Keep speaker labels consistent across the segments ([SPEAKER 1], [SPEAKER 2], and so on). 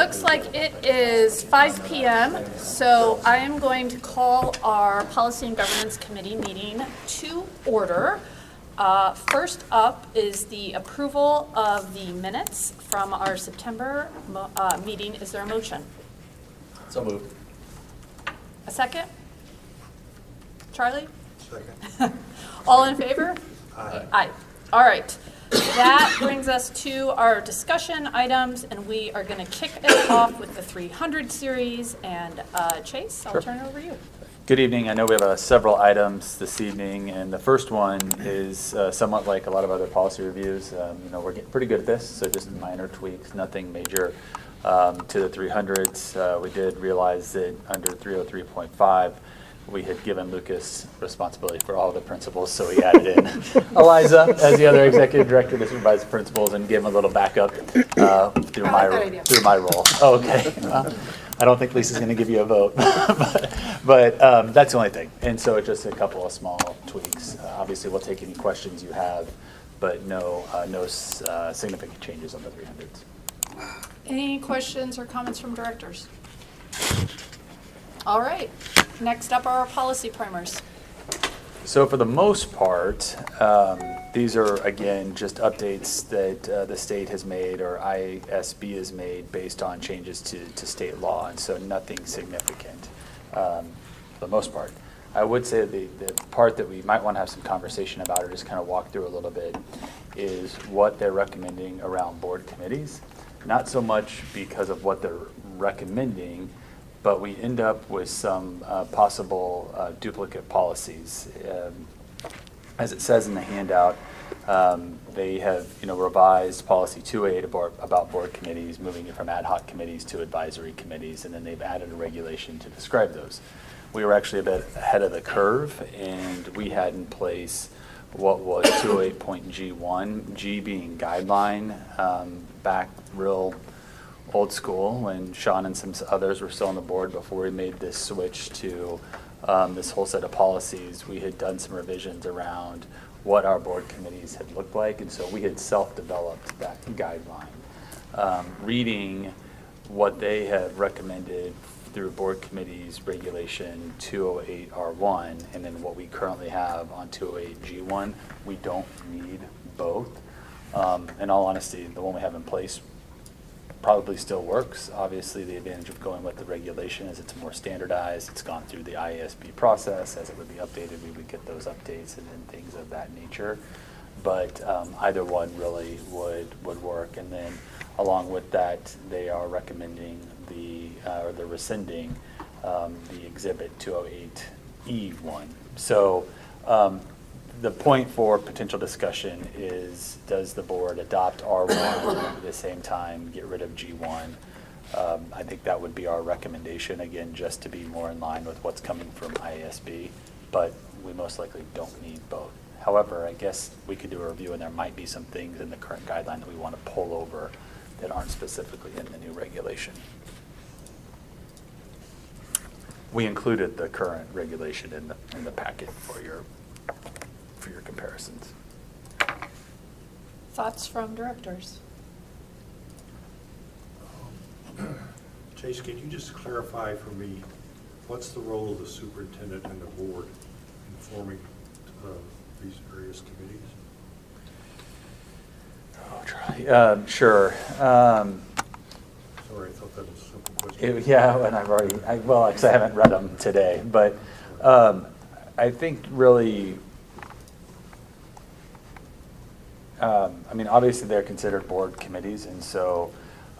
[SPEAKER 1] looks like it is 5 p.m., so I am going to call our Policy and Governance Committee meeting to order. First up is the approval of the minutes from our September meeting. Is there a motion?
[SPEAKER 2] So moved.
[SPEAKER 1] A second? Charlie?
[SPEAKER 3] Second.
[SPEAKER 1] All in favor?
[SPEAKER 3] Aye.
[SPEAKER 1] Aye. All right. That brings us to our discussion items, and we are going to kick it off with the 300 series. And Chase, I'll turn it over to you.
[SPEAKER 2] Good evening. I know we have several items this evening, and the first one is somewhat like a lot of other policy reviews. We're getting pretty good at this, so just minor tweaks, nothing major to the 300s. We did realize that under 303.5, we had given Lucas responsibility for all the principals, so we added in Eliza as the other executive director to supervise the principals and give him a little backup through my role. Oh, okay. I don't think Lisa's going to give you a vote, but that's the only thing. And so it's just a couple of small tweaks. Obviously, we'll take any questions you have, but no significant changes on the 300s.
[SPEAKER 1] Any questions or comments from directors? All right. Next up are our policy primers.
[SPEAKER 2] So for the most part, these are, again, just updates that the state has made or ISB has made based on changes to state law, and so nothing significant for the most part. I would say the part that we might want to have some conversation about or just kind of walk through a little bit is what they're recommending around board committees. Not so much because of what they're recommending, but we end up with some possible duplicate policies. As it says in the handout, they have revised policy 208 about board committees, moving it from ad hoc committees to advisory committees, and then they've added a regulation to describe those. We were actually a bit ahead of the curve, and we had in place what was 208.G1, G being guideline, back real old school when Sean and some others were still on the board before we made this switch to this whole set of policies. We had done some revisions around what our board committees had looked like, and so we had self-developed that guideline. Reading what they have recommended through board committees regulation 208R1 and then what we currently have on 208G1, we don't need both. In all honesty, the one we have in place probably still works. Obviously, the advantage of going with the regulation is it's more standardized. It's gone through the IASB process. As it would be updated, we would get those updates and things of that nature. But either one really would work. And then along with that, they are recommending they're rescinding the Exhibit 208E1. So the point for potential discussion is, does the board adopt R1 at the same time, get rid of G1? I think that would be our recommendation, again, just to be more in line with what's coming from IASB, but we most likely don't need both. However, I guess we could do a review, and there might be some things in the current guideline that we want to pull over that aren't specifically in the new regulation. We included the current regulation in the packet for your comparisons.
[SPEAKER 1] Thoughts from directors?
[SPEAKER 3] Chase, can you just clarify for me, what's the role of the superintendent and the board in forming these various committees?
[SPEAKER 2] Oh, Charlie. Sure.
[SPEAKER 3] Sorry, I thought that was a simple question.
[SPEAKER 2] Yeah, and actually I haven't read them today, but I think really, obviously they're considered board committees, and so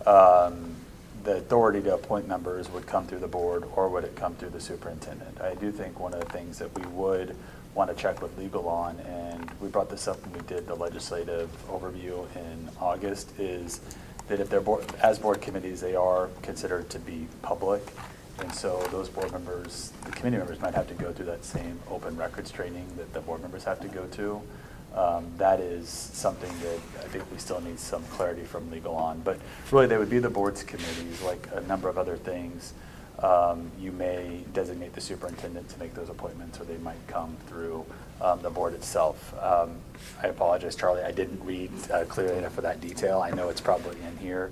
[SPEAKER 2] the authority to appoint members would come through the board, or would it come through the superintendent? I do think one of the things that we would want to check with legal on, and we brought this up when we did the legislative overview in August, is that if they're as board committees, they are considered to be public, and so those board members, the committee members, might have to go through that same open records training that the board members have to go to. That is something that I think we still need some clarity from legal on. But really, they would be the board's committees, like a number of other things. You may designate the superintendent to make those appointments, or they might come through the board itself. I apologize, Charlie, I didn't read clearly enough for that detail. I know it's probably in here.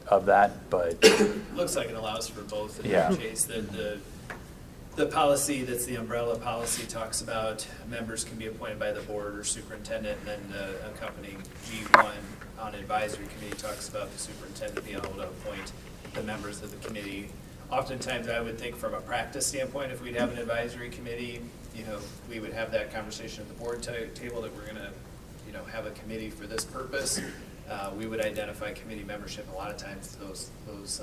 [SPEAKER 2] of that, but
[SPEAKER 4] Looks like it allows for both in
[SPEAKER 2] Yeah.
[SPEAKER 4] that case. The policy that's the umbrella policy talks about members can be appointed by the board or superintendent, and then the accompanying G1 on advisory committee talks about the superintendent being able to appoint the members of the committee. Oftentimes, I would think from a practice standpoint, if we'd have an advisory committee, we would have that conversation at the board table that we're gonna, have a committee for this purpose. We would identify committee membership. A lot of times, those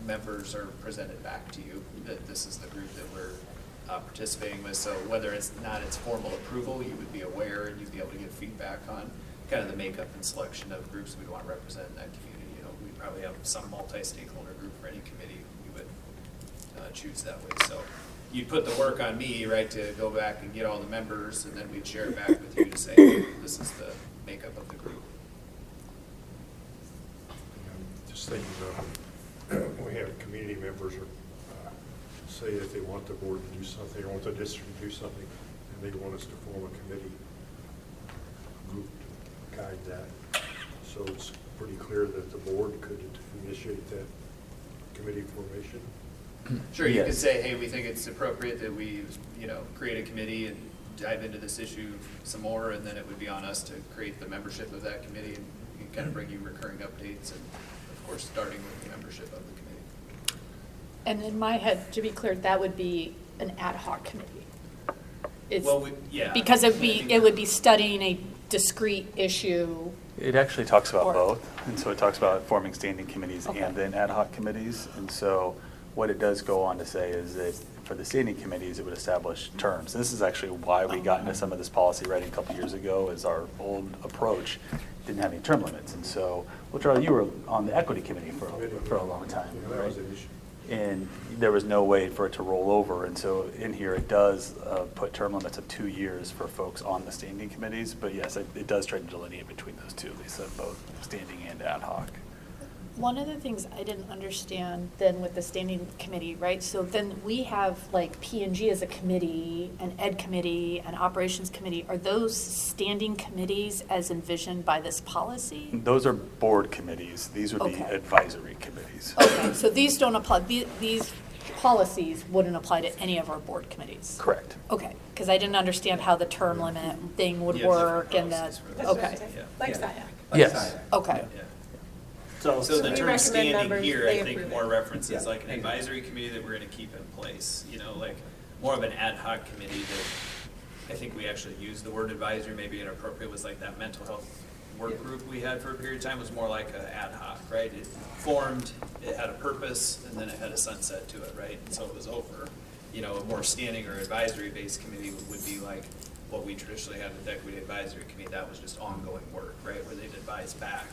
[SPEAKER 4] members are presented back to you, that this is the group that we're participating with. So whether it's not its formal approval, you would be aware and you'd be able to get feedback on kind of the makeup and selection of groups we'd want to represent in that community. We'd probably have some multi-stakeholder group for any committee we would choose that way. So you'd put the work on me, right, to go back and get all the members, and then we'd share it back with you to say, this is the makeup of the group.
[SPEAKER 3] Just thinking when we have community members or say that they want the board to do something, or want the district to do something, and they want us to form a committee group to guide that. So it's pretty clear that the board could initiate that committee formation.
[SPEAKER 4] Sure, you could
[SPEAKER 2] Yes.
[SPEAKER 4] say, hey, we think it's appropriate that we, create a committee and dive into this issue some more, and then it would be on us to create the membership of that committee, and we can kind of bring you recurring updates, and of course, starting with the membership of the committee.
[SPEAKER 1] And in my head, to be clear, that would be an ad hoc committee. It's-
[SPEAKER 4] Well, yeah.
[SPEAKER 1] Because
[SPEAKER 4] I think
[SPEAKER 1] it would be studying a discrete issue.
[SPEAKER 2] it actually talks about
[SPEAKER 1] Or-
[SPEAKER 2] both. And so it talks about forming standing committees
[SPEAKER 1] Okay.
[SPEAKER 2] and then ad hoc committees. And so what it does go on to say is that for the standing committees, it would establish terms. This is actually why we got into some of this policy writing a couple years ago, is our old approach didn't have any term limits. And so, well, Charlie, you were on the equity committee for a long time,
[SPEAKER 3] Yeah, that
[SPEAKER 2] right?
[SPEAKER 3] was an issue.
[SPEAKER 2] And there was no way for it to roll over. And so in here, it does put term limits of 2 years for folks on the standing committees. But yes, it does try to delineate between those two, Lisa, both standing and ad hoc.
[SPEAKER 1] One of the things I didn't understand then with the standing committee, right? So then we have like P&G as a committee, an ed committee, an operations committee. Are those standing committees as envisioned by this policy?
[SPEAKER 2] Those are board committees. These would be
[SPEAKER 1] Okay.
[SPEAKER 2] advisory committees.
[SPEAKER 1] Okay, so these don't apply, these policies wouldn't apply to any of our board committees?
[SPEAKER 2] Correct.
[SPEAKER 1] Okay, because I didn't understand how the term limit thing would
[SPEAKER 4] You have different
[SPEAKER 1] work and that,
[SPEAKER 4] policies for this.
[SPEAKER 1] okay,
[SPEAKER 4] Yeah.
[SPEAKER 5] Like
[SPEAKER 6] Yeah.
[SPEAKER 5] SIAC.
[SPEAKER 2] Yes.
[SPEAKER 1] okay.
[SPEAKER 4] Yeah.
[SPEAKER 6] So
[SPEAKER 4] So the
[SPEAKER 5] we
[SPEAKER 4] term
[SPEAKER 5] recommend
[SPEAKER 4] standing
[SPEAKER 5] members,
[SPEAKER 4] here,
[SPEAKER 5] they
[SPEAKER 4] I think
[SPEAKER 5] approve
[SPEAKER 4] more
[SPEAKER 5] it.
[SPEAKER 4] references
[SPEAKER 6] Yeah,
[SPEAKER 4] like an
[SPEAKER 6] exactly.
[SPEAKER 4] advisory committee that we're gonna keep in place, like more of an ad hoc committee that I think we actually use the word advisory, maybe inappropriate, was like that mental health work group we had for a period of time was more like a ad hoc, right? It formed, it had a purpose, and then it had a sunset to it, right? And so it was over. A more standing or advisory-based committee would be like what we traditionally had with Equity Advisory Committee. That was just ongoing work, right? Where they'd advise back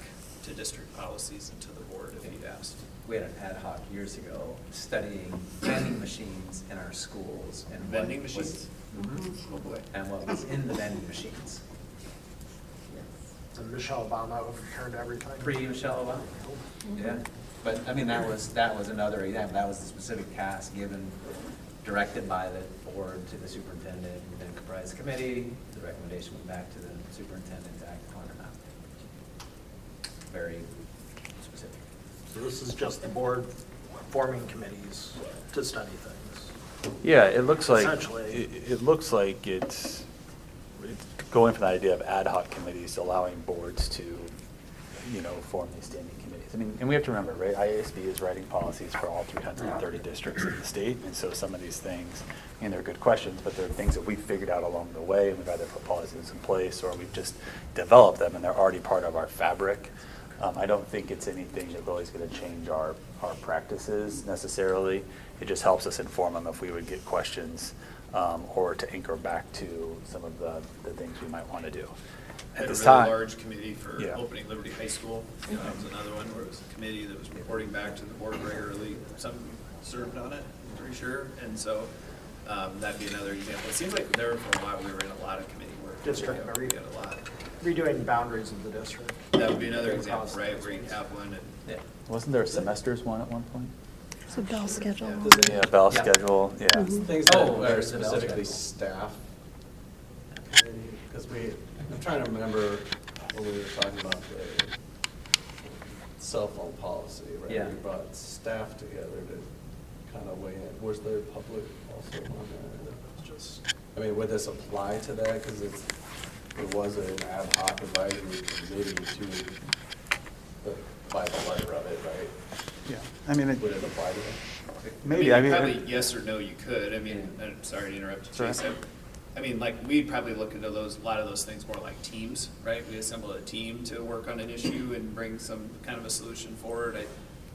[SPEAKER 4] to district policies and to the board if you'd asked.
[SPEAKER 6] we had an ad hoc years ago studying vending machines in our schools and what
[SPEAKER 4] Vending
[SPEAKER 6] was-
[SPEAKER 4] machines?
[SPEAKER 6] Mhm.
[SPEAKER 4] Oh, boy.
[SPEAKER 6] And what was in the vending machines.
[SPEAKER 7] And Michelle Obama overturned everything.
[SPEAKER 6] Pre-Michelle Obama. Yeah, but I mean, that was another example. That was the specific task given, directed by the board to the superintendent, and then comprised a committee. The recommendation went back to the superintendent to act upon or not. Very specific.
[SPEAKER 7] So this is just the board forming committees to study things.
[SPEAKER 2] Yeah, it looks like,
[SPEAKER 7] Essentially.
[SPEAKER 2] it looks like it's going from the idea of ad hoc committees, allowing boards to, form these standing committees. I mean, and we have to remember, right, IASB is writing policies for all 330 districts in the state, and so some of these things, they're good questions, but they're things that we've figured out along the way, and we've either put policies in place, or we've just developed them, and they're already part of our fabric. I don't think it's anything that really is going to change our practices necessarily. It just helps us inform them if we would get questions, or to anchor back to some of the things we might want to do.
[SPEAKER 4] Had
[SPEAKER 2] At
[SPEAKER 4] a
[SPEAKER 2] this
[SPEAKER 4] really
[SPEAKER 2] time,
[SPEAKER 4] large committee for
[SPEAKER 2] Yeah.
[SPEAKER 4] opening Liberty High School. That was another one where it was a committee that was reporting back to the board regularly. Some served on it, I'm pretty sure. And so that'd be another example. It seems like there for a while we were in a lot of committee work.
[SPEAKER 7] District
[SPEAKER 4] We had a lot.
[SPEAKER 7] Redoing boundaries of the district.
[SPEAKER 4] That would be another example, right, where you'd have one and
[SPEAKER 6] Yeah.
[SPEAKER 2] wasn't there a semesters one at one point?
[SPEAKER 8] It's a bell schedule.
[SPEAKER 2] Yeah, bell
[SPEAKER 6] Yeah.
[SPEAKER 2] schedule, yeah.
[SPEAKER 9] Things
[SPEAKER 6] Oh,
[SPEAKER 9] that are
[SPEAKER 6] there's the bell
[SPEAKER 9] specifically
[SPEAKER 6] schedule.
[SPEAKER 9] staff. Because I'm trying to remember when we were talking about the
[SPEAKER 5] cell phone policy, right?
[SPEAKER 6] Yeah.
[SPEAKER 5] We brought staff together to kind of weigh in. Was there public also on that?
[SPEAKER 7] Just,
[SPEAKER 5] I mean, would this apply to that? Because it was an ad hoc advisory committee by the letter of it, right?
[SPEAKER 2] Yeah, I mean,
[SPEAKER 5] Would it apply to that?
[SPEAKER 2] maybe, I mean.
[SPEAKER 4] Probably yes or no, you could. I mean, I'm sorry to interrupt you,
[SPEAKER 2] That's all
[SPEAKER 4] Chase. I mean, like, we'd probably look into those, a lot of those things more like teams, right? We assemble a team to work on an issue and bring some kind of a solution forward.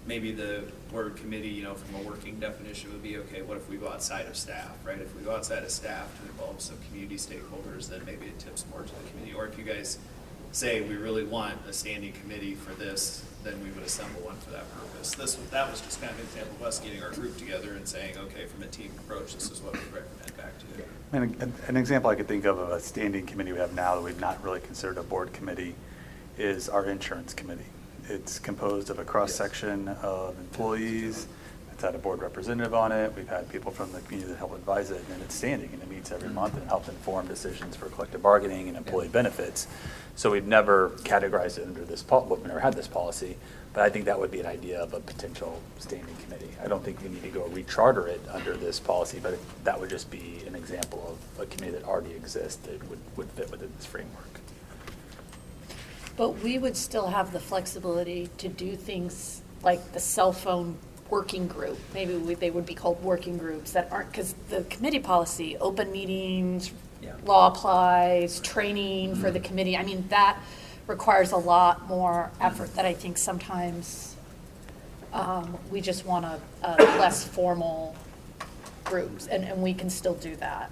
[SPEAKER 4] Maybe the word committee, you know, from a working definition would be, okay, what if we go outside of staff, right? If we go outside of staff to involve some community stakeholders, then maybe it tips more to the committee. Or if you guys say we really want a standing committee for this, then we would assemble one for that purpose. That was just kind of an example of us getting our group together and saying, okay, from a team approach, this is what we recommend back to you.
[SPEAKER 2] And an example I could think of a standing committee we have now that we've not really considered a board committee is our insurance committee. It's composed of a cross-section of employees. It's had a board representative on it. We've had people from the community that help advise it, and it's standing, and it meets every month and helps inform decisions for collective bargaining and employee benefits. So we've never categorized it under this, we've never had this policy, but I think that would be an idea of a potential standing committee. I don't think we need to go recharter it under this policy, but that would just be an example of a committee that already exists that would fit within this framework.
[SPEAKER 1] But we would still have the flexibility to do things like the cell phone working group. Maybe they would be called working groups that aren't, because the committee policy, open meetings,
[SPEAKER 6] Yeah.
[SPEAKER 1] law applies, training for the committee. I mean, that requires a lot more effort that I think sometimes we just want a less formal groups, and we can still do that.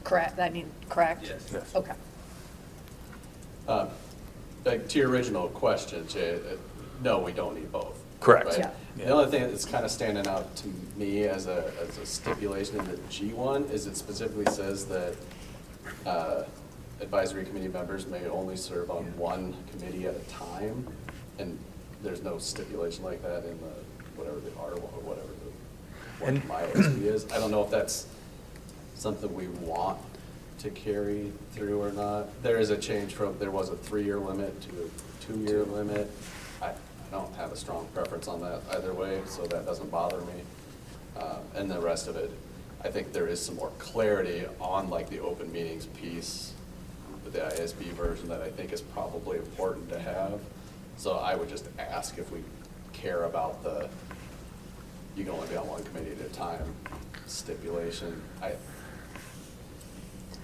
[SPEAKER 1] Correct? I mean, correct?
[SPEAKER 4] Yes.
[SPEAKER 2] Yes.
[SPEAKER 1] Okay.
[SPEAKER 5] Like, to your original question, Jay, no, we don't need both.
[SPEAKER 2] Correct.
[SPEAKER 5] right?
[SPEAKER 1] Yeah.
[SPEAKER 5] The only thing that's kind of standing out to me as a stipulation in the G1 is it specifically says that advisory committee members may only serve on one committee at a time, and there's no stipulation like that in the, whatever the R1 or whatever
[SPEAKER 2] And-
[SPEAKER 5] what my ASB is. I don't know if that's something we want to carry through or not. There is a change from, there was a 3-year limit to a 2-year limit. I don't have a strong preference on that either way, so that doesn't bother me. And the rest of it, I think there is some more clarity on like the open meetings piece with the ISB version that I think is probably important to have. So I would just ask if we care about the, you can only be on one committee at a time stipulation.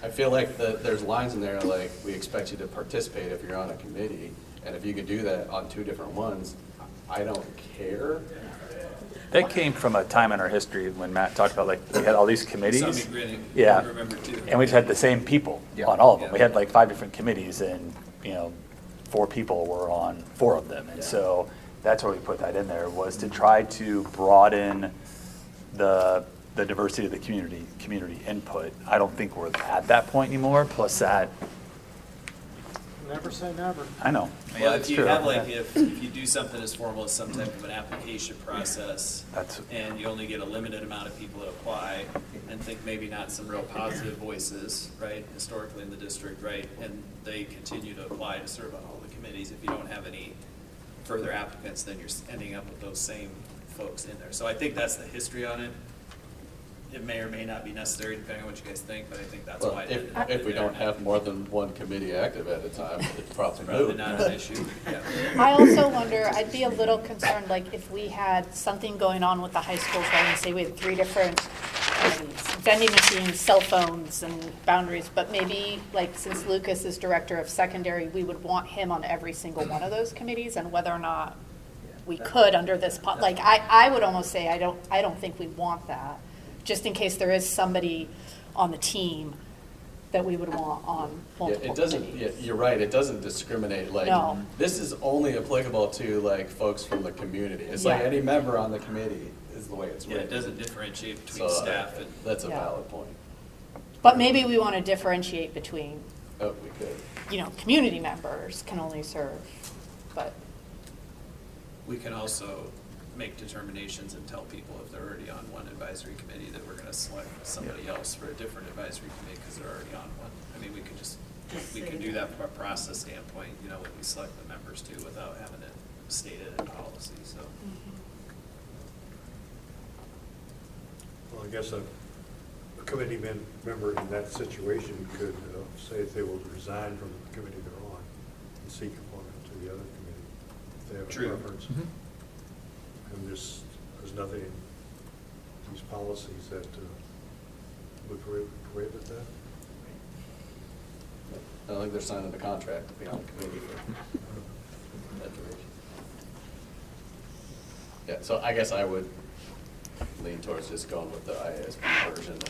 [SPEAKER 5] I feel like there's lines in there like, we expect you to participate if you're on a committee, and if you could do that on 2 different ones, I don't care.
[SPEAKER 2] That came from a time in our history when Matt talked about, like, we had all these committees.
[SPEAKER 4] Saw me grinning.
[SPEAKER 2] Yeah.
[SPEAKER 4] I remember too.
[SPEAKER 2] And we just had the same people
[SPEAKER 6] Yeah.
[SPEAKER 2] on all of them.
[SPEAKER 4] Yeah.
[SPEAKER 2] We had like 5 different committees and, 4 people were on 4 of them. And so that's where we put that in there, was to try to broaden the diversity of the community input. I don't think we're at that point anymore, plus that,
[SPEAKER 7] never say never.
[SPEAKER 2] I know. Yeah,
[SPEAKER 4] Well,
[SPEAKER 2] that's
[SPEAKER 4] if you
[SPEAKER 2] true.
[SPEAKER 4] have like, if you do something as formal as some type of an application process,
[SPEAKER 2] That's-
[SPEAKER 4] and you only get a limited amount of people that apply, and think maybe not some real positive voices, right, historically in the district, right, and they continue to apply to serve on all the committees, if you don't have any further applicants, then you're ending up with those same folks in there. So I think that's the history on it. It may or may not be necessary, depending on what you guys think, but I think that's
[SPEAKER 5] Well,
[SPEAKER 4] why. it ended up
[SPEAKER 5] if
[SPEAKER 4] in
[SPEAKER 5] we
[SPEAKER 4] there.
[SPEAKER 5] don't have more than one committee active at a time, it's probably
[SPEAKER 4] Probably
[SPEAKER 5] moot.
[SPEAKER 4] not an issue, yeah.
[SPEAKER 1] I also wonder, I'd be a little concerned, like, if we had something going on with the high schools, right, and say we had 3 different committees, vending machines, cell phones, and boundaries, but maybe, like, since Lucas is director of secondary, we would want him on every single one of those committees, and whether or not we could under this, like, I would almost say, I don't think we want that, just in case there is somebody on the team that we would want on
[SPEAKER 5] Yeah,
[SPEAKER 1] multiple
[SPEAKER 5] it doesn't,
[SPEAKER 1] committees.
[SPEAKER 5] yeah, you're right, it doesn't discriminate, like,
[SPEAKER 1] No.
[SPEAKER 5] this is only applicable to like folks from the community. It's like
[SPEAKER 1] Yeah.
[SPEAKER 5] any member on the committee is the way it's
[SPEAKER 4] Yeah,
[SPEAKER 5] written.
[SPEAKER 4] it doesn't differentiate between
[SPEAKER 5] So,
[SPEAKER 4] staff and.
[SPEAKER 5] That's a
[SPEAKER 1] Yeah.
[SPEAKER 5] valid point.
[SPEAKER 1] But maybe we want to differentiate between,
[SPEAKER 5] Oh, we could.
[SPEAKER 1] community members can only serve, but,
[SPEAKER 4] We can also make determinations and tell people if they're already on one advisory committee that we're gonna select somebody else for a different advisory committee because they're already on one. I mean, we can do that from a process standpoint, when we select the members too, without having it stated in policy, so.
[SPEAKER 3] Well, I guess a committee member in that situation could say if they will resign from the committee they're on and seek appointment to the other committee if they have
[SPEAKER 4] True.
[SPEAKER 3] a preference. And there's nothing in these policies that would prohibit that.
[SPEAKER 5] I don't think they're signing the contract to be on the committee for that duration. Yeah, so I guess I would lean towards just going with the ISB version and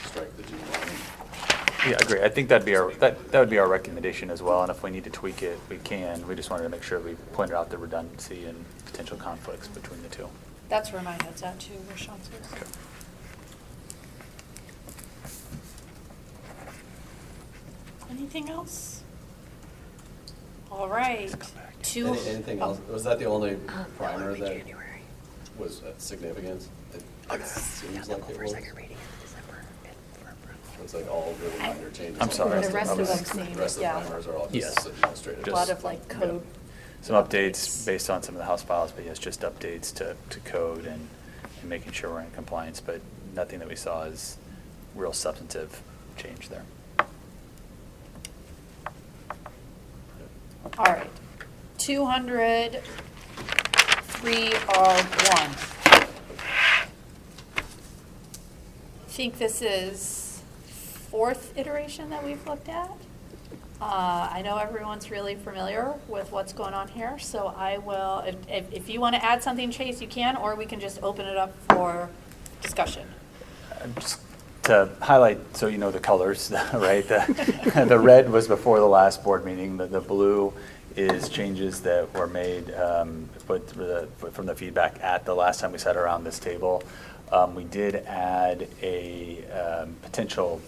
[SPEAKER 5] strike the G1.
[SPEAKER 2] Yeah, I agree. I think that'd be that would be our recommendation as well, and if we need to tweak it, we can. We just wanted to make sure we pointed out the redundancy and potential conflicts between the two.
[SPEAKER 1] That's where my head's at too, where Sean's is. Anything else? All right.
[SPEAKER 5] Anything else? Was that the only primer that was significant? It seems like it was. It's like all really minor changes.
[SPEAKER 2] I'm sorry.
[SPEAKER 1] The rest of them seem,
[SPEAKER 5] The rest of the
[SPEAKER 1] yeah.
[SPEAKER 5] primers are all
[SPEAKER 2] Yes.
[SPEAKER 5] just administrative.
[SPEAKER 1] A lot of like code.
[SPEAKER 2] Some updates based on some of the House files, but yes, just updates to code and making sure we're in compliance, but nothing that we saw is real substantive change there.
[SPEAKER 1] All right. 200, 3R1. I think this is fourth iteration that we've looked at. I know everyone's really familiar with what's going on here, so I will, if you want to add something, Chase, you can, or we can just open it up for discussion.
[SPEAKER 2] Just to highlight, so you know the colors, right? The red was before the last board meeting. The blue is changes that were made from the feedback at the last time we sat around this table. We did add a potential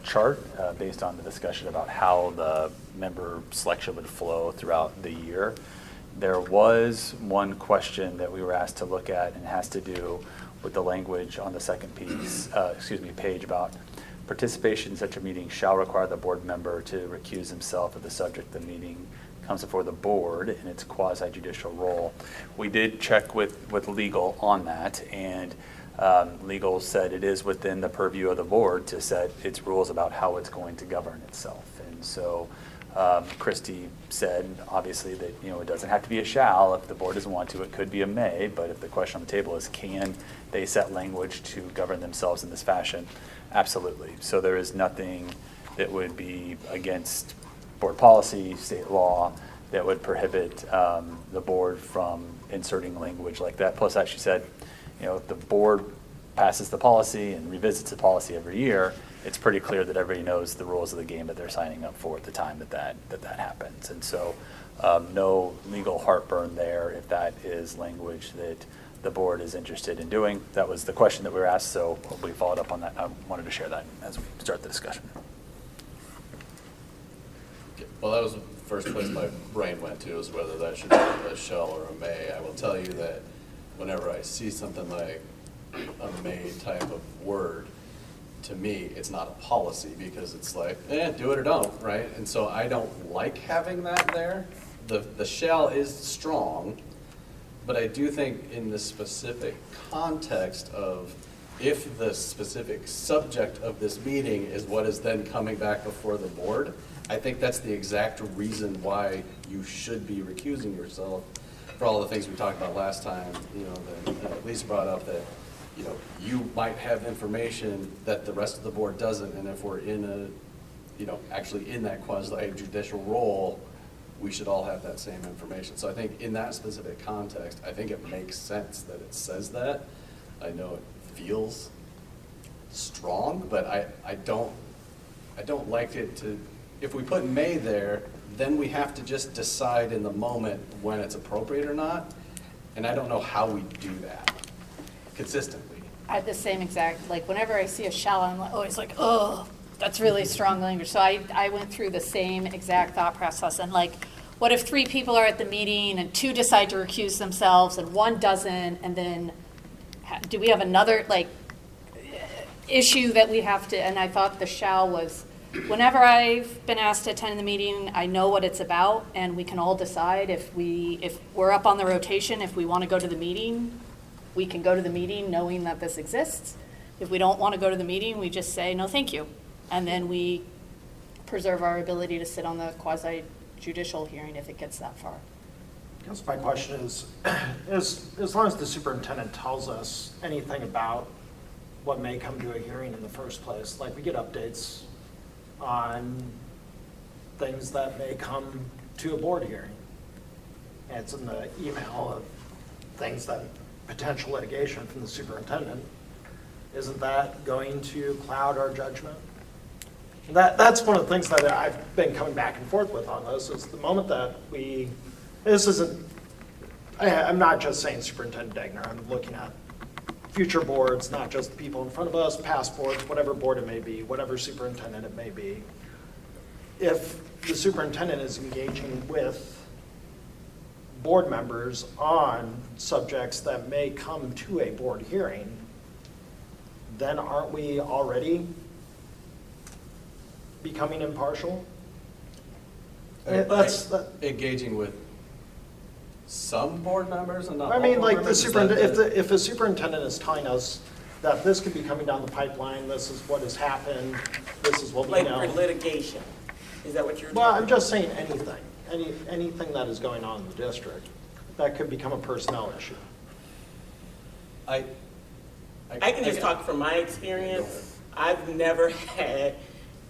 [SPEAKER 2] chart based on the discussion about how the member selection would flow throughout the year. There was one question that we were asked to look at, and it has to do with the language on the second page about participation in such a meeting shall require the board member to recuse himself if the subject of the meeting comes before the board in its quasi-judicial role. We did check with legal on that, and legal said it is within the purview of the board to set its rules about how it's going to govern itself. And so Christie said, obviously, that it doesn't have to be a shall. If the board doesn't want to, it could be a may. But if the question on the table is, can they set language to govern themselves in this fashion? Absolutely. So there is nothing that would be against board policy, state law, that would prohibit the board from inserting language like that. Plus, as she said, if the board passes the policy and revisits the policy every year, it's pretty clear that everybody knows the rules of the game that they're signing up for at the time that happens. And so no legal heartburn there if that is language that the board is interested in doing. That was the question that we were asked, so we followed up on that. I wanted to share that as we start the discussion.
[SPEAKER 5] Well, that was the first place my brain went to, is whether that should be a shall or a may. I will tell you that whenever I see something like a may type of word, to me, it's not a policy, because it's like, do it or don't, right? And so I don't like having that there. The shall is strong, but I do think in the specific context of if the specific subject of this meeting is what is then coming back before the board, I think that's the exact reason why you should be recusing yourself for all the things we talked about last time, that Lisa brought up, that you might have information that the rest of the board doesn't, and if we're in actually in that quasi-judicial role, we should all have that same information. So I think in that specific context, I think it makes sense that it says that. I know it feels strong, but I don't like it to, if we put may there, then we have to just decide in the moment when it's appropriate or not, and I don't know how we do that consistently.
[SPEAKER 1] I had the same exact, like whenever I see a shall, I'm always like, oh, that's really strong language. So I went through the same exact thought process, and like, what if 3 people are at the meeting and 2 decide to recuse themselves and 1 doesn't, and then do we have another issue that we have to, and I thought the shall was whenever I've been asked to attend the meeting, I know what it's about, and we can all decide if we're up on the rotation, if we want to go to the meeting, we can go to the meeting knowing that this exists. If we don't want to go to the meeting, we just say, no, thank you. And then we preserve our ability to sit on the quasi-judicial hearing if it gets that far.
[SPEAKER 7] I guess my question is, as long as the superintendent tells us anything about what may come to a hearing in the first place, like we get updates on things that may come to a board hearing. And it's in the email of things that potential litigation from the superintendent. Isn't that going to cloud our judgment? That's one of the things that I've been coming back and forth with on this, is the moment that this isn't, I'm not just saying Superintendent Degner, I'm looking at future boards, not just the people in front of us, past boards, whatever board it may be, whatever superintendent it may be. If the superintendent is engaging with board members on subjects that may come to a board hearing, then aren't we already becoming impartial?
[SPEAKER 5] Engaging with some board members and not all
[SPEAKER 7] I mean,
[SPEAKER 5] board
[SPEAKER 7] like the
[SPEAKER 5] members, is that
[SPEAKER 7] superintendent, if a superintendent is telling us that this could be coming down the pipeline, this is what has happened, this is what we
[SPEAKER 8] Like
[SPEAKER 7] know.
[SPEAKER 8] for litigation, is that what you're
[SPEAKER 7] Well,
[SPEAKER 8] talking
[SPEAKER 7] I'm just saying anything that is going on in the district, that could become a personnel issue.
[SPEAKER 8] I can just talk from my experience. I've never had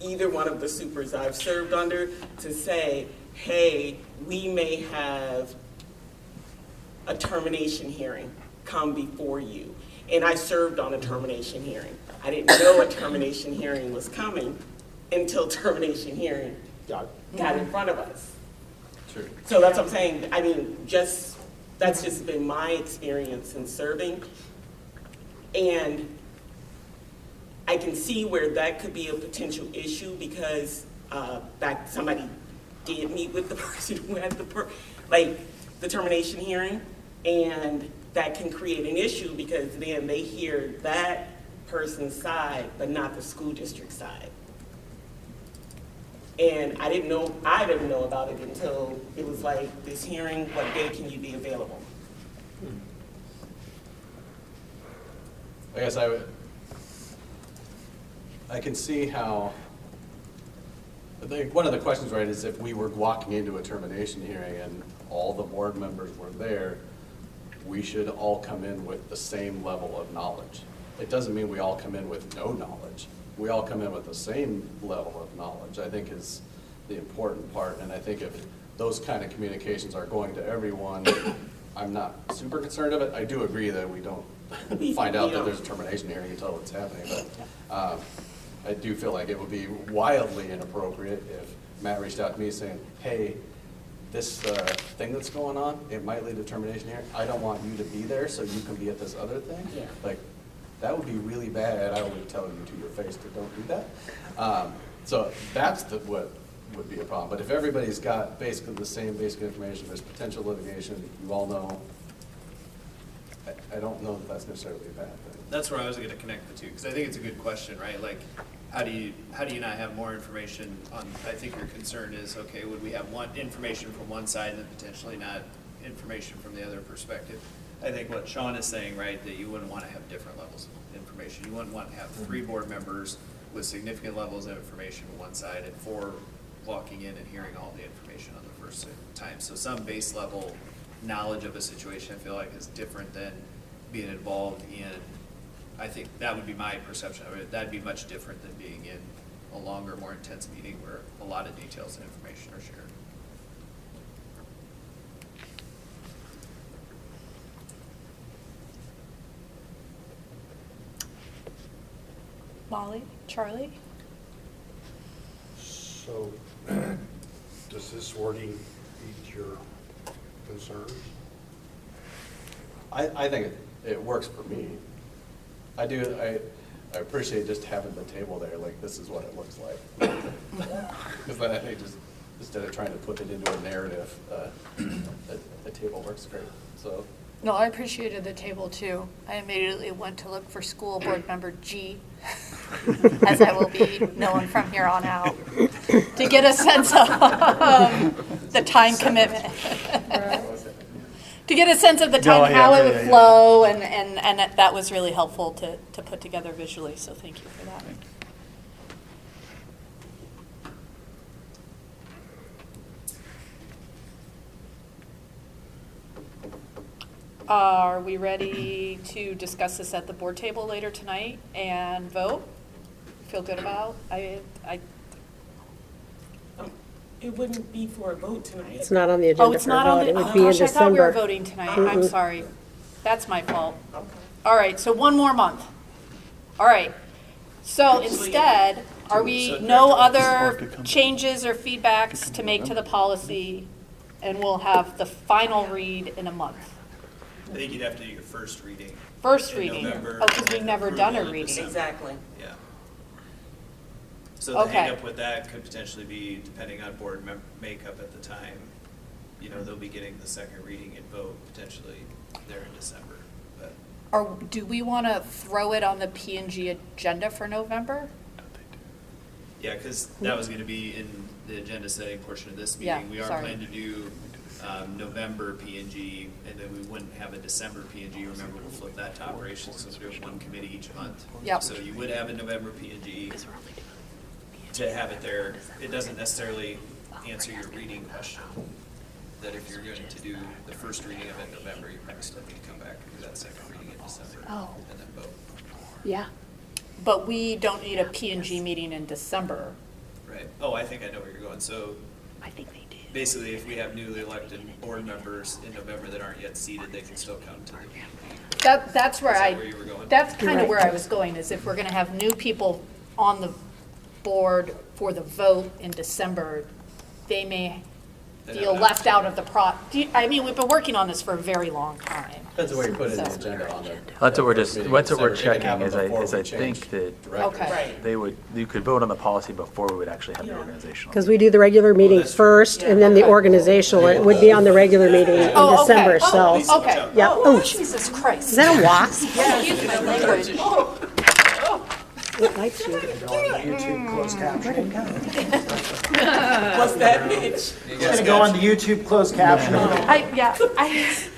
[SPEAKER 8] either one of the supers I've served under to say, hey, we may have a termination hearing come before you. And I served on a termination hearing. I didn't know a termination hearing was coming until termination hearing got in front of us.
[SPEAKER 5] True.
[SPEAKER 8] So that's what I'm saying. I mean, that's just been my experience in serving. And I can see where that could be a potential issue because somebody did meet with the person who had the termination hearing, and that can create an issue because then they hear that person's side, but not the school district side. And I didn't know about it until it was like, this hearing, what day can you be available?
[SPEAKER 5] I guess I can see how, I think one of the questions, right, is if we were walking into a termination hearing and all the board members were there, we should all come in with the same level of knowledge. It doesn't mean we all come in with no knowledge. We all come in with the same level of knowledge, I think is the important part. And I think if those kind of communications are going to everyone, I'm not super concerned of it. I do agree that we don't find out that there's a termination hearing until it's happening, but I do feel like it would be wildly inappropriate if Matt reached out to me saying, hey, this thing that's going on, it might lead to termination hearing. I don't want you to be there so you can be at this other thing.
[SPEAKER 8] Yeah.
[SPEAKER 5] Like, that would be really bad. I would tell you to your face to don't do that. So that's what would be a problem. But if everybody's got basically the same basic information, there's potential litigation, you all know, I don't know that that's necessarily a bad thing.
[SPEAKER 4] That's where I was going to connect the two, because I think it's a good question, right? Like, how do you not have more information on, I think your concern is, okay, would we have information from one side and then potentially not information from the other perspective? I think what Sean is saying, right, that you wouldn't want to have different levels of information. You wouldn't want to have 3 board members with significant levels of information on one side and 4 walking in and hearing all the information on the first time. So some base level knowledge of a situation, I feel like, is different than being involved in, I think that would be my perception of it. That'd be much different than being in a longer, more intense meeting where a lot of details and information are shared.
[SPEAKER 1] Molly, Charlie?
[SPEAKER 3] So, does this wording meet your concerns?
[SPEAKER 5] I think it works for me. I I appreciate just having the table there, like, this is what it looks like. Because then I think just, instead of trying to put it into a narrative, a table works great, so.
[SPEAKER 1] No, I appreciated the table too. I immediately went to look for school board member G. as I will be known from here on out, to get a sense of the time commitment. To get a sense of the time, how it would flow, and that was really helpful to put together visually, so thank you for that. Are we ready to discuss this at the board table later tonight and vote? Feel good about?
[SPEAKER 8] It wouldn't be for a vote tonight.
[SPEAKER 9] It's not on the
[SPEAKER 1] Oh,
[SPEAKER 9] agenda
[SPEAKER 1] it's
[SPEAKER 9] for
[SPEAKER 1] not
[SPEAKER 9] a
[SPEAKER 1] on
[SPEAKER 9] vote.
[SPEAKER 1] the,
[SPEAKER 9] It would
[SPEAKER 1] oh
[SPEAKER 9] be in
[SPEAKER 1] gosh, I thought we were
[SPEAKER 9] December.
[SPEAKER 1] voting tonight. I'm sorry. That's my fault.
[SPEAKER 8] Okay.
[SPEAKER 1] All right, so one more month. All right. So instead, are we, no other changes or feedbacks to make to the policy, and we'll have the final read in a month?
[SPEAKER 4] I think you'd have to do your first reading.
[SPEAKER 1] First
[SPEAKER 4] in
[SPEAKER 1] reading.
[SPEAKER 4] November,
[SPEAKER 1] Oh, because
[SPEAKER 4] and
[SPEAKER 1] we've
[SPEAKER 4] then
[SPEAKER 1] never done a
[SPEAKER 4] approval in
[SPEAKER 1] reading.
[SPEAKER 4] December.
[SPEAKER 8] Exactly.
[SPEAKER 4] Yeah. So the
[SPEAKER 1] Okay.
[SPEAKER 4] hang up with that could potentially be, depending on board makeup at the time, you know, they'll be getting the second reading and vote potentially there in December. But
[SPEAKER 1] Or do we want to throw it on the P&G agenda for November?
[SPEAKER 4] yeah, because that was going to be in the agenda setting portion of this
[SPEAKER 1] Yeah,
[SPEAKER 4] meeting. We are
[SPEAKER 1] sorry.
[SPEAKER 4] planning to do November P&G, and then we wouldn't have a December P&G. Remember, we'll flip that to operations since we have one committee each month.
[SPEAKER 1] Yep.
[SPEAKER 4] So you would have a November P&G. To have it there, it doesn't necessarily answer your reading question. That if you're going to do the first reading of it in November, you probably still need to come back and do that second reading in December.
[SPEAKER 1] Oh.
[SPEAKER 4] And then vote.
[SPEAKER 9] Yeah.
[SPEAKER 1] But we don't need a P&G meeting in December.
[SPEAKER 4] Right. Oh, I think I know where you're going. So
[SPEAKER 1] I think they did.
[SPEAKER 4] basically, if we have newly elected board members in November that aren't yet seated, they can still come to the P&G.
[SPEAKER 1] That's where
[SPEAKER 4] Is that
[SPEAKER 1] I,
[SPEAKER 4] where you were going?
[SPEAKER 1] that's kind of
[SPEAKER 9] Right.
[SPEAKER 1] where I was going, is if we're going to have new people on the board for the vote in December, they may feel left out of the I mean, we've been working on this for a very long time.
[SPEAKER 5] Depends on where you put it in the
[SPEAKER 1] So-
[SPEAKER 5] agenda on the.
[SPEAKER 2] That's what we're
[SPEAKER 5] first meeting in
[SPEAKER 2] that's what we're
[SPEAKER 5] December. It can
[SPEAKER 2] checking,
[SPEAKER 5] happen
[SPEAKER 2] is I
[SPEAKER 5] before we
[SPEAKER 2] think
[SPEAKER 5] change
[SPEAKER 2] that
[SPEAKER 5] directors.
[SPEAKER 1] Okay.
[SPEAKER 8] Right.
[SPEAKER 2] you could vote on the policy before we would actually have the
[SPEAKER 8] Yeah.
[SPEAKER 2] organizational.
[SPEAKER 9] Because we do the regular meeting
[SPEAKER 4] that's true.
[SPEAKER 9] first, and then the organizational, it would be on the regular meeting in
[SPEAKER 1] Oh, okay.
[SPEAKER 9] December,
[SPEAKER 1] Oh,
[SPEAKER 9] so.
[SPEAKER 1] okay.
[SPEAKER 9] Yeah.
[SPEAKER 1] Oh,
[SPEAKER 9] Oh,
[SPEAKER 1] Jesus Christ.
[SPEAKER 9] Is that a wasp?
[SPEAKER 1] Excuse my language.
[SPEAKER 9] It likes you.
[SPEAKER 7] Go on the YouTube closed captioning.
[SPEAKER 8] What's that, Mitch?
[SPEAKER 7] It's gonna go on the YouTube closed captioning.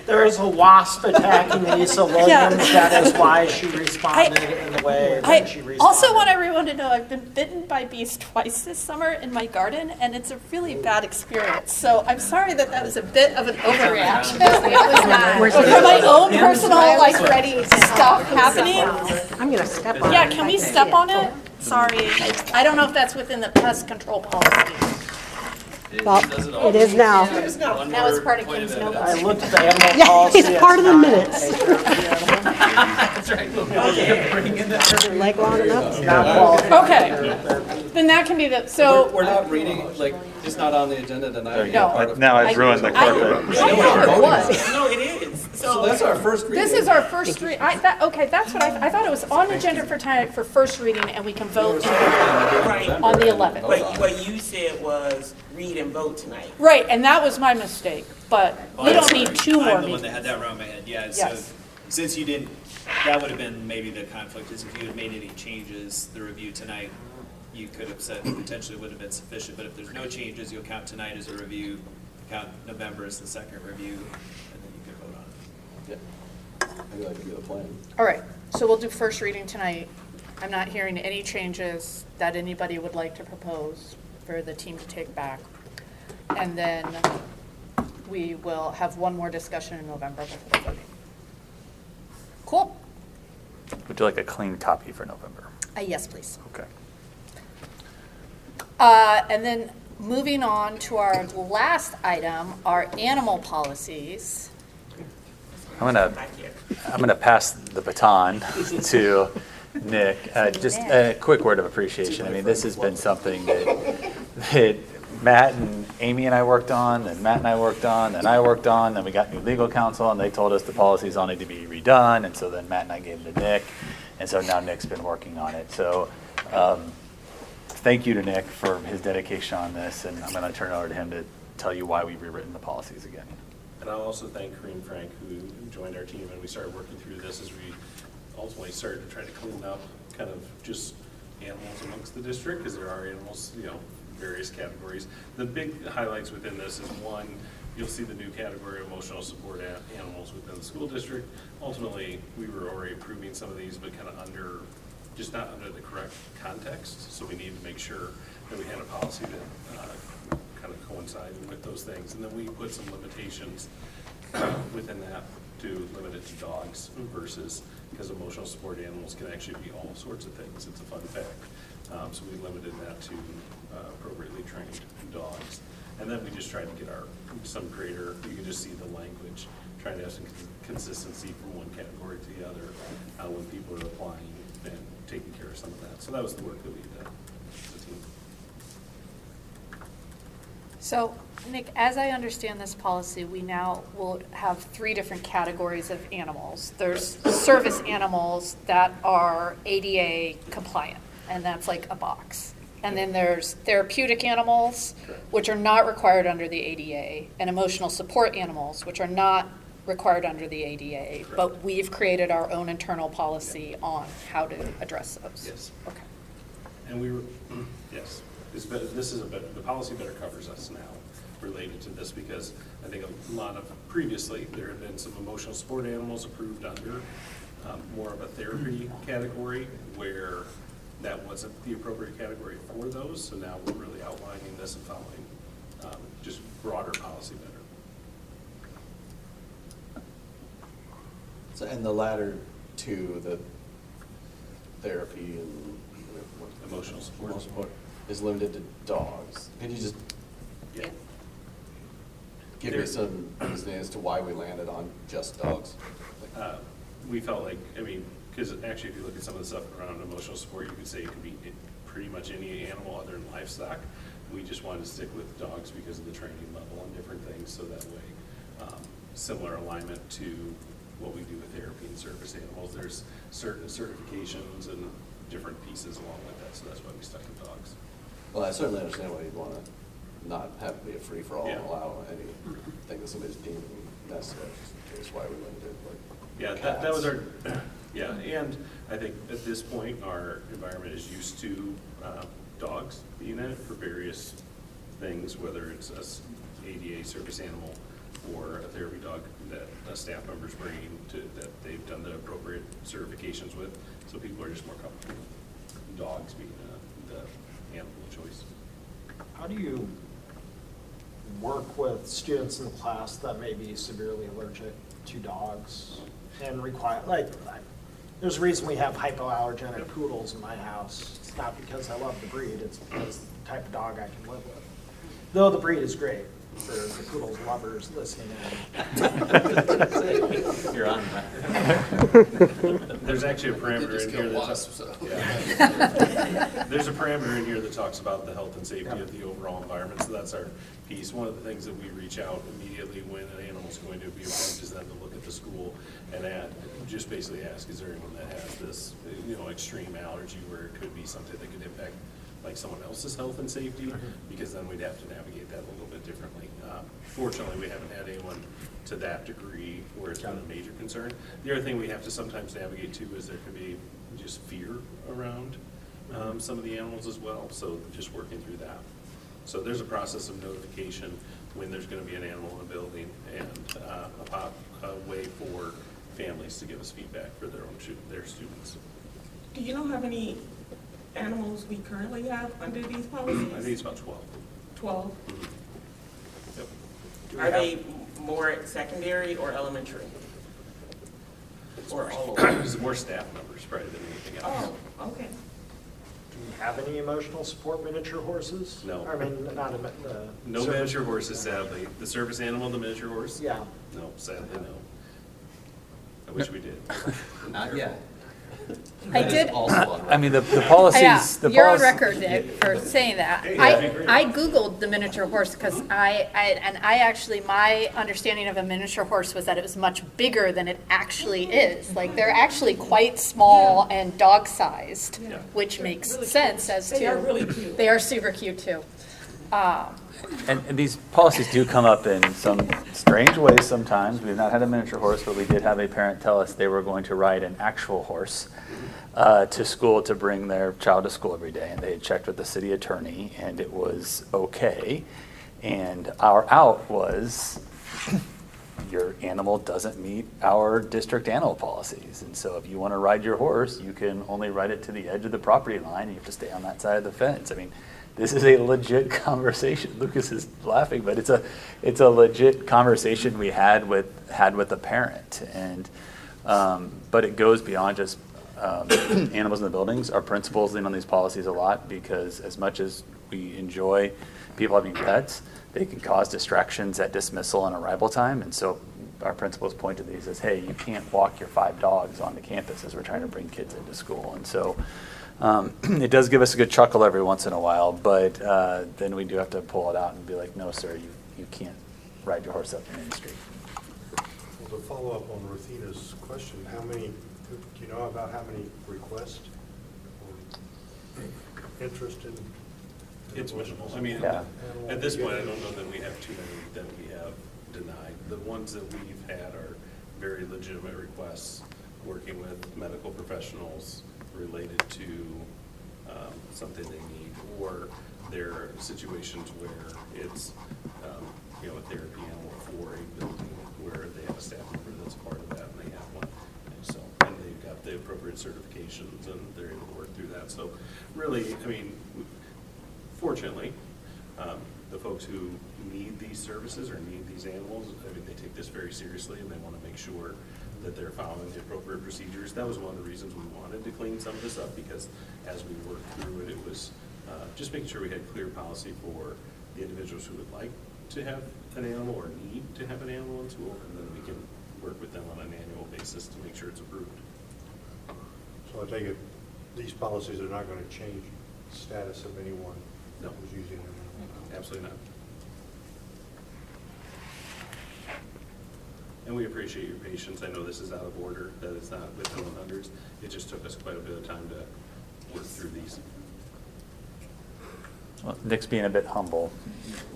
[SPEAKER 7] There is a wasp attacking Lisa Williams. That is why she responded in the way that she
[SPEAKER 1] I
[SPEAKER 7] responded.
[SPEAKER 1] also want everyone to know I've been bitten by bees twice this summer in my garden, and it's a really bad experience. So I'm sorry that was a bit of an overreaction. It was for my own personal, like, ready stuff happening.
[SPEAKER 9] I'm gonna step on it.
[SPEAKER 1] Yeah, can we step on it? Sorry. I don't know if that's within the pest control policy.
[SPEAKER 9] Well, it is now.
[SPEAKER 4] One
[SPEAKER 1] Now it's
[SPEAKER 4] more
[SPEAKER 1] part of
[SPEAKER 4] point
[SPEAKER 1] King's
[SPEAKER 4] evidence.
[SPEAKER 1] Noble.
[SPEAKER 7] I looked at the animal
[SPEAKER 9] Yeah,
[SPEAKER 7] policy.
[SPEAKER 9] it's part of the
[SPEAKER 7] not
[SPEAKER 9] minutes.
[SPEAKER 7] a therapy
[SPEAKER 9] Is your leg long enough?
[SPEAKER 7] animal. Not qualified
[SPEAKER 1] Okay.
[SPEAKER 7] therapy.
[SPEAKER 1] Then that can be the, so.
[SPEAKER 5] We're not reading, like, it's not on the agenda tonight.
[SPEAKER 1] go.
[SPEAKER 5] Part of-
[SPEAKER 2] Now I've ruined the
[SPEAKER 1] I
[SPEAKER 2] carpet.
[SPEAKER 1] thought it was.
[SPEAKER 8] No, it is.
[SPEAKER 5] So that's our first reading.
[SPEAKER 1] This is our first okay, that's what I thought it was on agenda for tonight for first reading, and we can vote
[SPEAKER 8] Right.
[SPEAKER 1] on the 11th.
[SPEAKER 8] But what you said was read and vote tonight.
[SPEAKER 1] Right, and that was my mistake, but we don't need two more
[SPEAKER 4] I'm the one that
[SPEAKER 1] meetings.
[SPEAKER 4] had that around my head, yeah. So
[SPEAKER 1] Yes.
[SPEAKER 4] since you didn't, that would have been maybe the conflict, is if you had made any changes, the review tonight, you could have said potentially would have been sufficient, but if there's no changes, you'll count tonight as a review, count November as the second review, and then you could vote on it.
[SPEAKER 5] Yeah. Maybe that could be the plan.
[SPEAKER 1] All right, so we'll do first reading tonight. I'm not hearing any changes that anybody would like to propose for the team to take back. And then we will have one more discussion in November before voting. Cool?
[SPEAKER 2] Would you like a clean copy for November?
[SPEAKER 1] Yes, please.
[SPEAKER 2] Okay.
[SPEAKER 1] And then moving on to our last item, our animal policies.
[SPEAKER 2] I'm gonna pass the baton to Nick. Just a quick word of appreciation. I mean, this has been something that Matt and Amy and I worked on, and Matt and I worked on, and I worked on, then we got new legal counsel, and they told us the policies all need to be redone, and so then Matt and I gave it to Nick, and so now Nick's been working on it. So thank you to Nick for his dedication on this, and I'm gonna turn it over to him to tell you why we've rewritten the policies again.
[SPEAKER 10] And I'll also thank Corinne Frank, who joined our team, and we started working through this as we ultimately started to try to clean up kind of just animals amongst the district, because there are animals, various categories. The big highlights within this is one, you'll see the new category of emotional support animals within the school district. Ultimately, we were already approving some of these, but kind of just not under the correct context. So we need to make sure that we had a policy that kind of coincided with those things. And then we put some limitations within that to limit it to dogs versus, because emotional support animals can actually be all sorts of things. It's a fun fact. So we limited that to appropriately trained dogs. And then we just tried to get some greater, you can just see the language, trying to have some consistency from one category to the other when people are applying and taking care of some of that. So that was the work that we did as a team.
[SPEAKER 1] So, Nick, as I understand this policy, we now will have 3 different categories of animals. There's service animals that are ADA compliant, and that's like a box. And then there's therapeutic animals, which are not required under the ADA, and emotional support animals, which are not required under the ADA.
[SPEAKER 10] Correct.
[SPEAKER 1] But we've created our own internal policy on how to address those.
[SPEAKER 10] Yes.
[SPEAKER 1] Okay.
[SPEAKER 10] And we were, yes, the policy better covers us now related to this, because I think a lot of, previously, there had been some emotional support animals approved under more of a therapy category, where that wasn't the appropriate category for those. So now we're really outlining this and following just broader policy better.
[SPEAKER 5] So, and the latter two, the therapy and
[SPEAKER 10] Emotional support.
[SPEAKER 5] emotional support, is limited to dogs. Could you just
[SPEAKER 10] Yeah.
[SPEAKER 5] give
[SPEAKER 10] There-
[SPEAKER 5] me some reasoning as to why we landed on just dogs?
[SPEAKER 10] We felt like, because actually if you look at some of the stuff around emotional support, you could say it could be pretty much any animal other than livestock. We just wanted to stick with dogs because of the training level and different things, so that way similar alignment to what we do with therapy and service animals. There's certain certifications and different pieces along with that, so that's why we stuck with dogs.
[SPEAKER 5] Well, I certainly understand why you'd want to not have it be a free-for-all and
[SPEAKER 10] Yeah.
[SPEAKER 5] allow anything that somebody's deeming necessary. That's why we limited, like,
[SPEAKER 10] Yeah, that was our, yeah, and I think at this point, our environment is used to dogs being in it for various things, whether it's a ADA service animal or a therapy dog that a staff member's bringing that they've done the appropriate certifications with. So people are just more comfortable with dogs being the animal of choice.
[SPEAKER 7] How do you work with students in the class that may be severely allergic to dogs and require, there's a reason we have hypoallergenic poodles in my house. It's not because I love the breed, it's because the type of dog I can live with. Though the breed is great for the poodles lovers listening in.
[SPEAKER 6] You're on that.
[SPEAKER 10] There's actually a parameter in here that talks, there's a parameter in here that talks about the health and safety of the overall environment, so that's our piece. One of the things that we reach out immediately when an animal's going to be appointed is then to look at the school and just basically ask, is there anyone that has this, extreme allergy where it could be something that could impact like someone else's health and safety, because then we'd have to navigate that a little bit differently. Fortunately, we haven't had anyone to that degree where it's been a major concern. The other thing we have to sometimes navigate too is there can be just fear around some of the animals as well, so just working through that. So there's a process of notification when there's going to be an animal in a building, and a way for families to give us feedback for their students.
[SPEAKER 8] Do you know how many animals we currently have under these policies?
[SPEAKER 10] I think it's about 12.
[SPEAKER 8] 12?
[SPEAKER 10] Yep.
[SPEAKER 8] Are they more secondary or elementary? Or all of them?
[SPEAKER 10] There's more staff members probably than anything else.
[SPEAKER 8] Oh, okay.
[SPEAKER 7] Do we have any emotional support miniature horses?
[SPEAKER 10] No.
[SPEAKER 7] I mean, not the.
[SPEAKER 10] No
[SPEAKER 7] service-
[SPEAKER 10] miniature horses, sadly. The service animal, the miniature horse?
[SPEAKER 7] Yeah.
[SPEAKER 10] No, sadly, no. I wish we did.
[SPEAKER 6] Not yet.
[SPEAKER 1] I
[SPEAKER 5] That is
[SPEAKER 1] did.
[SPEAKER 5] also on
[SPEAKER 2] I mean, the policies.
[SPEAKER 1] Yeah,
[SPEAKER 2] the
[SPEAKER 1] you're on
[SPEAKER 2] policy-
[SPEAKER 1] record, Nick, for saying that.
[SPEAKER 10] Hey, that'd be great.
[SPEAKER 1] I Googled the miniature horse because my understanding of a miniature horse was that it was much bigger than it actually is. Like, they're actually quite small and dog-sized,
[SPEAKER 10] Yeah.
[SPEAKER 1] which makes
[SPEAKER 8] Really
[SPEAKER 1] sense
[SPEAKER 8] cute.
[SPEAKER 1] as to.
[SPEAKER 8] They are really cute.
[SPEAKER 1] They are super cute, too.
[SPEAKER 2] And these policies do come up in some strange ways sometimes. We've not had a miniature horse, but we did have a parent tell us they were going to ride an actual horse to school to bring their child to school every day. And they had checked with the city attorney, and it was okay. And our out was, your animal doesn't meet our district animal policies. And so if you want to ride your horse, you can only ride it to the edge of the property line. And you have to stay on that side of the fence. I mean, this is a legit conversation. Lucas is laughing, but it's a legit conversation we had with a parent. And but it goes beyond just animals in the buildings. Our principals lean on these policies a lot because as much as we enjoy people having pets, they can cause distractions at dismissal and arrival time. And so our principals point to these as, hey, you can't walk your 5 dogs onto campus as we're trying to bring kids into school. And so it does give us a good chuckle every once in a while, but then we do have to pull it out and be like, no, sir, you can't ride your horse up Main Street.
[SPEAKER 3] Well, to follow up on Ruthina's question, do you know about how many requests or interest in?
[SPEAKER 10] It's minimal. I mean,
[SPEAKER 2] Yeah.
[SPEAKER 10] at this point, I don't know that we have too many that we have denied. The ones that we've had are very legitimate requests, working with medical professionals related to something they need, or there are situations where it's, a therapy animal for a building where they have a staff member that's part of that and they have one. And they've got the appropriate certifications and they're able to work through that. So really, I mean, fortunately, the folks who need these services or need these animals, I mean, they take this very seriously and they want to make sure that they're following the appropriate procedures. That was one of the reasons we wanted to clean some of this up, because as we worked through it, it was just making sure we had clear policy for the individuals who would like to have an animal or need to have an animal in school, and then we can work with them on an annual basis to make sure it's approved.
[SPEAKER 3] So I take it, these policies are not going to change the status of anyone
[SPEAKER 10] No.
[SPEAKER 3] who's using them?
[SPEAKER 10] Absolutely not. And we appreciate your patience. I know this is out of order, that it's not within the hundreds. It just took us quite a bit of time to work through these.
[SPEAKER 2] Well, Nick's being a bit humble.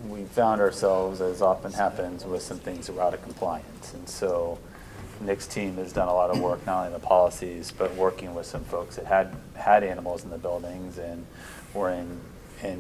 [SPEAKER 2] We found ourselves, as often happens, with some things that were out of compliance. And so Nick's team has done a lot of work, not only in the policies, but working with some folks that had animals in the buildings and were in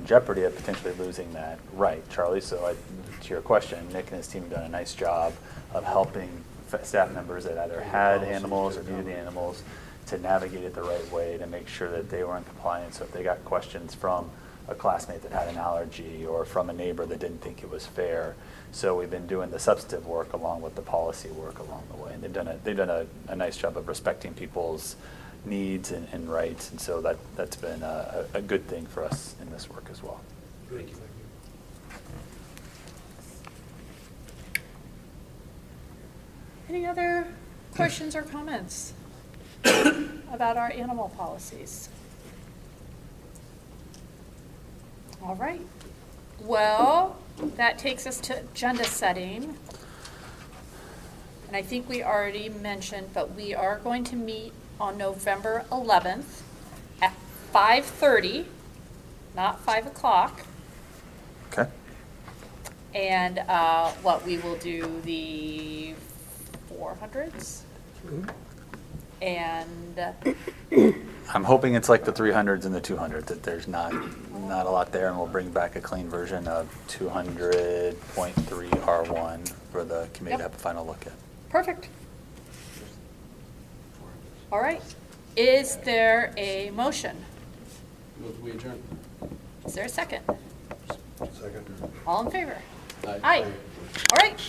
[SPEAKER 2] jeopardy of potentially losing that right, Charlie. So to your question, Nick and his team have done a nice job of helping staff members that either had animals or needed animals to navigate it the right way to make sure that they were in compliance. So if they got questions from a classmate that had an allergy or from a neighbor that didn't think it was fair. So we've been doing the substantive work along with the policy work along the way. And they've done a nice job of respecting people's needs and rights. And so that's been a good thing for us in this work as well.
[SPEAKER 3] Thank you.
[SPEAKER 1] Any other questions or comments about our animal policies? All right. Well, that takes us to agenda setting. And I think we already mentioned, but we are going to meet on November 11th at 5:30, not 5 o'clock.
[SPEAKER 2] Okay.
[SPEAKER 1] And we will do the 400s. And
[SPEAKER 2] I'm hoping it's like the 300s and the 200s, that there's not a lot there, and we'll bring back a clean version of 200.3 R1 for the committee to have a final look at.
[SPEAKER 1] perfect. All right. Is there a motion?
[SPEAKER 5] Move we adjourn.
[SPEAKER 1] Is there a second?
[SPEAKER 3] Second.
[SPEAKER 1] All in favor?
[SPEAKER 5] Aye.
[SPEAKER 1] Aye. All right.